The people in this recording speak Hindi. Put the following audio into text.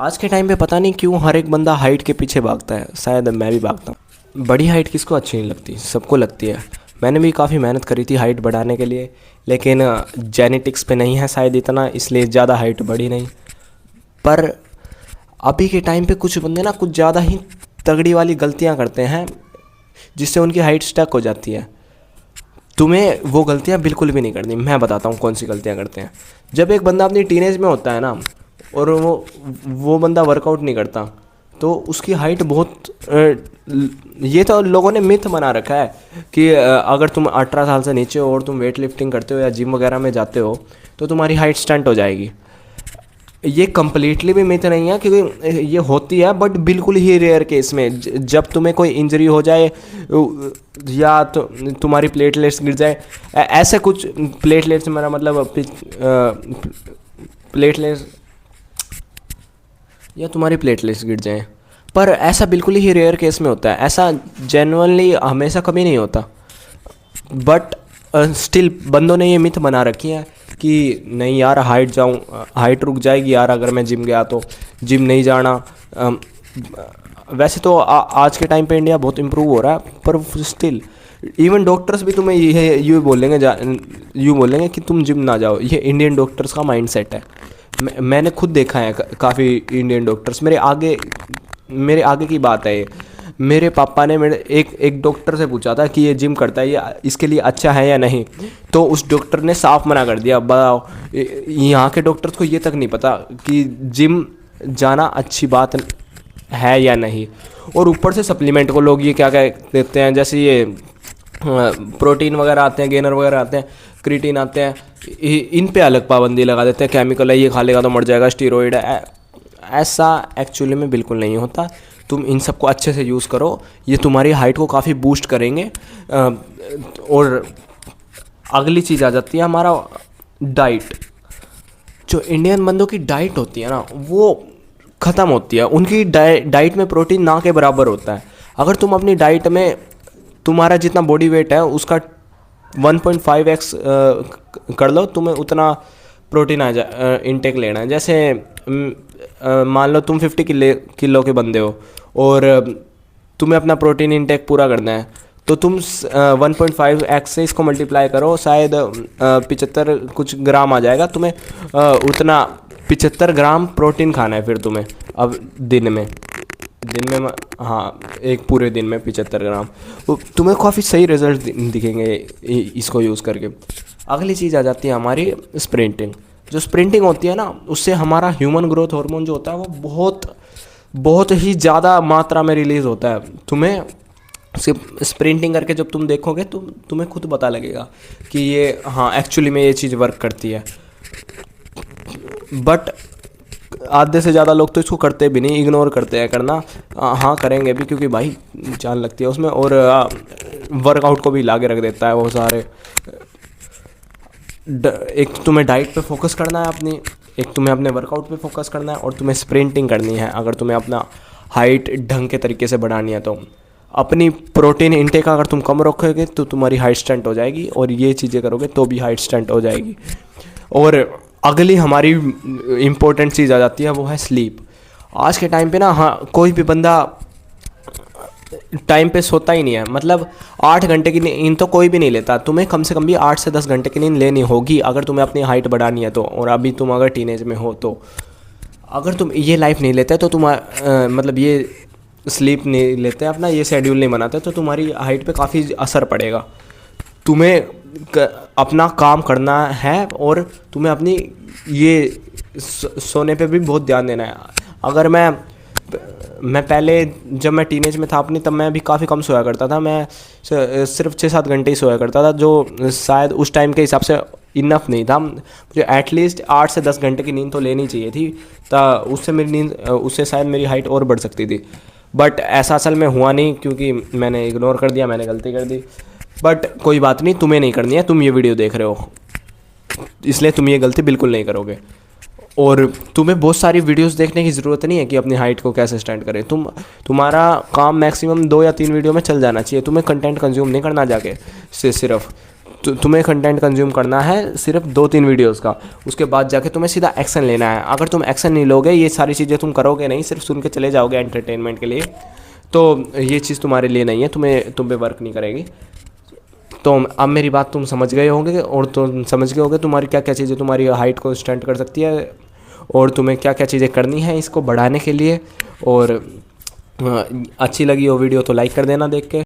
आज के टाइम पे पता नहीं क्यों हर एक बंदा हाइट के पीछे भागता है, शायद मैं भी भागता हूँ। बड़ी हाइट किसको अच्छी नहीं लगती, सबको लगती है। मैंने भी काफ़ी मेहनत करी थी हाइट बढ़ाने के लिए, लेकिन जेनेटिक्स पे नहीं है शायद इतना, इसलिए ज़्यादा हाइट बढ़ी नहीं। पर अभी के टाइम पे कुछ बंदे ना कुछ ज़्यादा ही तगड़ी वाली गलतियाँ करते हैं, जिससे उनकी हाइट स्टक हो जाती है। तुम्हें वो गलतियाँ बिल्कुल भी नहीं करनी। मैं बताता हूँ कौन सी गलतियाँ करते हैं। जब एक बंदा अपनी टीनेज में होता है ना, और वो बंदा वर्कआउट नहीं करता, तो उसकी हाइट बहुत ये तो लोगों ने मिथ बना रखा है कि अगर तुम 18 साल से नीचे हो और तुम वेट लिफ्टिंग करते हो या जिम वगैरह में जाते हो तो तुम्हारी हाइट स्टंट हो जाएगी। ये कम्प्लीटली भी मिथ नहीं है, क्योंकि ये होती है बट बिल्कुल ही रेयर केस में। जब तुम्हें कोई इंजरी हो जाए या तो तुम्हारी प्लेटलेट्स गिर जाए, ऐसे कुछ प्लेटलेट्स, मेरा मतलब प्लेटलेट्स या तुम्हारी प्लेटलेट्स गिर जाएं, पर ऐसा बिल्कुल ही रेयर केस में होता है। ऐसा जेन्युइनली हमेशा कभी नहीं होता। बट स्टिल बंदों ने ये मिथ बना रखी है कि नहीं यार, हाइट रुक जाएगी यार अगर मैं जिम गया तो, जिम नहीं जाना। वैसे तो आज के टाइम पे इंडिया बहुत इम्प्रूव हो रहा है, पर स्टिल इवन डॉक्टर्स भी तुम्हें यूँ बोलेंगे कि तुम जिम ना जाओ। ये इंडियन डॉक्टर्स का माइंडसेट है। मैंने खुद देखा है काफ़ी इंडियन डॉक्टर्स। मेरे आगे की बात है ये। मेरे पापा ने मेरे एक डॉक्टर से पूछा था कि ये जिम करता है, ये इसके लिए अच्छा है या नहीं, तो उस डॉक्टर ने साफ मना कर दिया। बताओ, यहाँ के डॉक्टर्स को ये तक नहीं पता कि जिम जाना अच्छी बात है या नहीं। और ऊपर से सप्लीमेंट को लोग ये क्या क्या देते हैं, जैसे ये प्रोटीन वगैरह आते हैं, गेनर वगैरह आते हैं, क्रिएटिन आते हैं, इन पे अलग पाबंदी लगा देते हैं। केमिकल है, ये खा लेगा तो मर जाएगा, स्टीरॉइड है। ऐसा एक्चुअली में बिल्कुल नहीं होता। तुम इन सबको अच्छे से यूज़ करो, ये तुम्हारी हाइट को काफ़ी बूस्ट करेंगे। और अगली चीज़ आ जाती है हमारा डाइट। जो इंडियन बंदों की डाइट होती है ना, वो ख़त्म होती है। उनकी डाइट में प्रोटीन ना के बराबर होता है। अगर तुम अपनी डाइट में तुम्हारा जितना बॉडी वेट है उसका 1.5x कर लो, तुम्हें उतना प्रोटीन इनटेक लेना है। जैसे मान लो तुम 50 किलो के बंदे हो और तुम्हें अपना प्रोटीन इनटेक पूरा करना है, तो तुम 1.5x से इसको मल्टीप्लाई करो, शायद 75 कुछ ग्राम आ जाएगा। तुम्हें उतना 75 ग्राम प्रोटीन खाना है फिर तुम्हें अब दिन में हाँ, एक पूरे दिन में 75 ग्राम। तुम्हें काफ़ी सही रिजल्ट दिखेंगे इसको यूज़ करके। अगली चीज़ आ जाती है हमारी स्प्रिंटिंग। जो स्प्रिंटिंग होती है ना, उससे हमारा ह्यूमन ग्रोथ हार्मोन जो होता है वो बहुत ही ज़्यादा मात्रा में रिलीज़ होता है। तुम्हें स्प्रिंटिंग करके जब तुम देखोगे तो तुम्हें खुद पता लगेगा कि ये हाँ एक्चुअली में ये चीज़ वर्क करती है। बट आधे से ज़्यादा लोग तो इसको करते भी नहीं, इग्नोर करते हैं करना। हाँ करेंगे भी, क्योंकि भाई जान लगती है उसमें, और वर्कआउट को भी लाके रख देता है वो सारे। एक तुम्हें डाइट पे फोकस करना है अपनी, एक तुम्हें अपने वर्कआउट पे फोकस करना है, और तुम्हें स्प्रिंटिंग करनी है अगर तुम्हें अपना हाइट ढंग के तरीके से बढ़ानी है। तो अपनी प्रोटीन इनटेक अगर तुम कम रखोगे तो तुम्हारी हाइट स्टंट हो जाएगी, और ये चीज़ें करोगे तो भी हाइट स्टंट हो जाएगी। और अगली हमारी इम्पोर्टेंट चीज़ आ जाती है, वो है स्लीप। आज के टाइम पे ना, हाँ, कोई भी बंदा टाइम पे सोता ही नहीं है। मतलब 8 घंटे की नींद तो कोई भी नहीं लेता। तुम्हें कम से कम भी 8 से 10 घंटे की नींद लेनी होगी अगर तुम्हें अपनी हाइट बढ़ानी है तो। और अभी तुम अगर टीनेज में हो तो अगर तुम ये लाइफ नहीं लेते तो तुम मतलब ये स्लीप नहीं लेते, अपना ये शेड्यूल नहीं बनाते, तो तुम्हारी हाइट पे काफ़ी असर पड़ेगा। तुम्हें अपना काम करना है और तुम्हें अपनी ये सोने पे भी बहुत ध्यान देना है। अगर मैं पहले जब मैं टीनेज में था अपनी, तब मैं भी काफ़ी कम सोया करता था। मैं सिर्फ 6-7 घंटे ही सोया करता था, जो शायद उस टाइम के हिसाब से इनफ नहीं था। मुझे एटलीस्ट 8 से 10 घंटे की नींद तो लेनी चाहिए थी, उससे शायद मेरी हाइट और बढ़ सकती थी। बट ऐसा असल में हुआ नहीं, क्योंकि मैंने इग्नोर कर दिया, मैंने गलती कर दी। बट कोई बात नहीं, तुम्हें नहीं करनी है, तुम ये वीडियो देख रहे हो इसलिए तुम ये गलती बिल्कुल नहीं करोगे। और तुम्हें बहुत सारी वीडियोस देखने की ज़रूरत नहीं है कि अपनी हाइट को कैसे स्टैंड करें। तुम्हारा काम मैक्सिमम 2 या 3 वीडियो में चल जाना चाहिए। तुम्हें कंटेंट कंज्यूम नहीं करना जाके सिर्फ तुम्हें कंटेंट कंज्यूम करना है सिर्फ 2-3 वीडियोस का, उसके बाद जाके तुम्हें सीधा एक्शन लेना है। अगर तुम एक्शन नहीं लोगे, ये सारी चीज़ें तुम करोगे नहीं, सिर्फ सुन के चले जाओगे एंटरटेनमेंट के लिए, तो ये चीज़ तुम्हारे लिए नहीं है, तुम पे वर्क नहीं करेगी। तो अब मेरी बात तुम समझ गए होंगे, और तुम समझ गए होंगे तुम्हारी क्या क्या चीज़ें तुम्हारी हाइट को स्टंट कर सकती है, और तुम्हें क्या क्या चीज़ें करनी है इसको बढ़ाने के लिए। और अच्छी लगी हो वीडियो तो लाइक कर देना देख के।